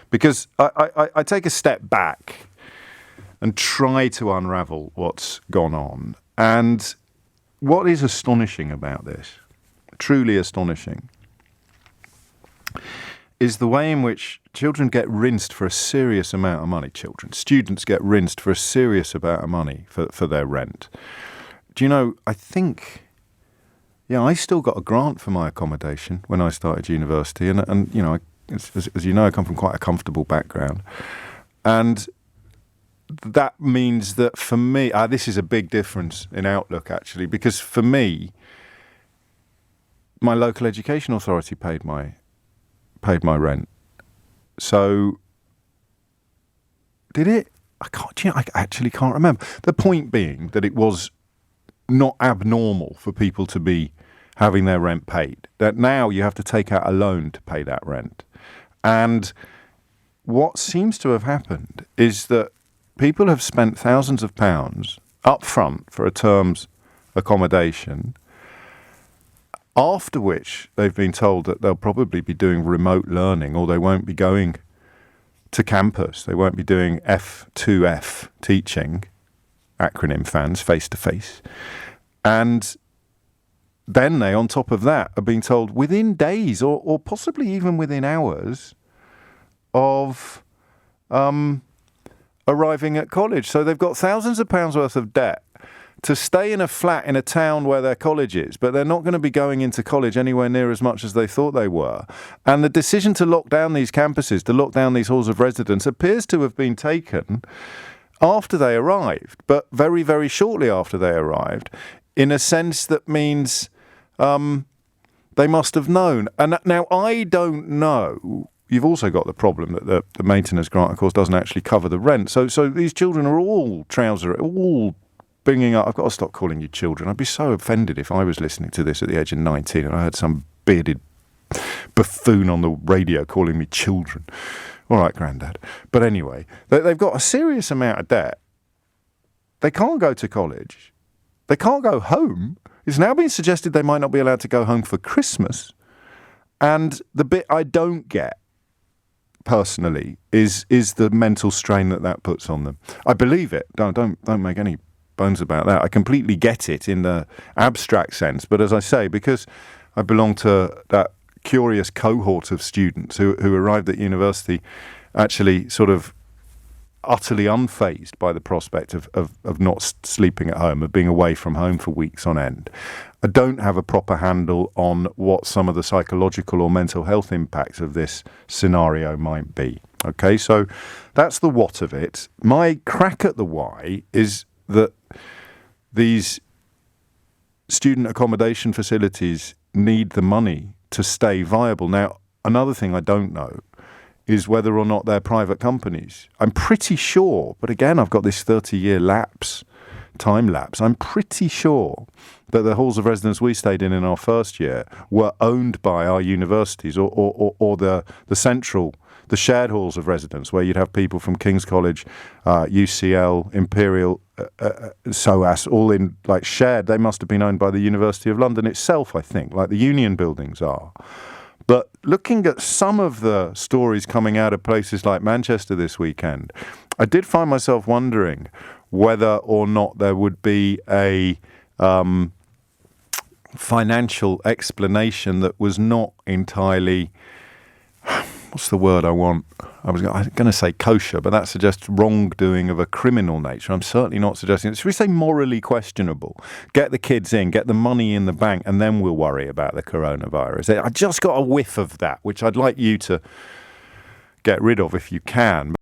Because I take a step back and try to unravel what's gone on. And what is astonishing about this, truly astonishing, is the way in which children get rinsed for a serious amount of money. Students get rinsed for a serious amount of money for their rent. Do you know, I think, I still got a grant for my accommodation when I started university. And you know, as you know, I come from quite a comfortable background. And that means that for me, this is a big difference in outlook, actually, because for me, my local education authority paid my rent. So, did it? I actually can't remember. The point being that it was not abnormal for people to be having their rent paid. That now you have to take out a loan to pay that rent. And what seems to have happened is that people have spent thousands of pounds up front for a term's accommodation, after which they've been told that they'll probably be doing remote learning, or they won't be going to campus. They won't be doing F2F teaching, acronym fans, face-to-face. And then they, on top of that, are being told within days or possibly even within hours of arriving at college. So they've got thousands of pounds worth of debt to stay in a flat in a town where their college is, but they're not going to be going into college anywhere near as much as they thought they were. And the decision to lock down these campuses, to lock down these halls of residence, appears to have been taken after they arrived, but very, very shortly after they arrived, in a sense that means they must have known. And now, I don't know. You've also got the problem that the maintenance grant, of course, doesn't actually cover the rent. So these children are all bringing up, I've got to stop calling you children. I'd be so offended if I was listening to this at the age of 19 and I heard some bearded buffoon on the radio calling me children. All right, Grandad. But anyway, they've got a serious amount of debt. They can't go to college. They can't go home. It's now been suggested they might not be allowed to go home for Christmas. And the bit I don't get, personally, is the mental strain that puts on them. I believe it. Don't make any bones about that. I completely get it in the abstract sense, but as I say, because I belong to that curious cohort of students who arrived at university actually sort of utterly unfazed by the prospect of not sleeping at home, of being away from home for weeks on end. I don't have a proper handle on what some of the psychological or mental health impacts of this scenario might be. Okay, so that's the what of it. My crack at the why is that these student accommodation facilities need the money to stay viable. Now, another thing I don't know is whether or not they're private companies. I'm pretty sure, but again, I've got this 30-year time lapse. I'm pretty sure that the halls of residence we stayed in our first year were owned by our universities or the shared halls of residence, where you'd have people from King's College, UCL, Imperial, SOAS, all in like shared. They must have been owned by the University of London itself, I think, like the Union buildings are. But looking at some of the stories coming out of places like Manchester this weekend, I did find myself wondering whether or not there would be a financial explanation that was not entirely, what's the word I want? I was going to say kosher, but that suggests wrongdoing of a criminal nature. I'm certainly not suggesting it. Should we say morally questionable? Get the kids in, get the money in the bank, and then we'll worry about the coronavirus. I just got a whiff of that, which I'd like you to get rid of if you can.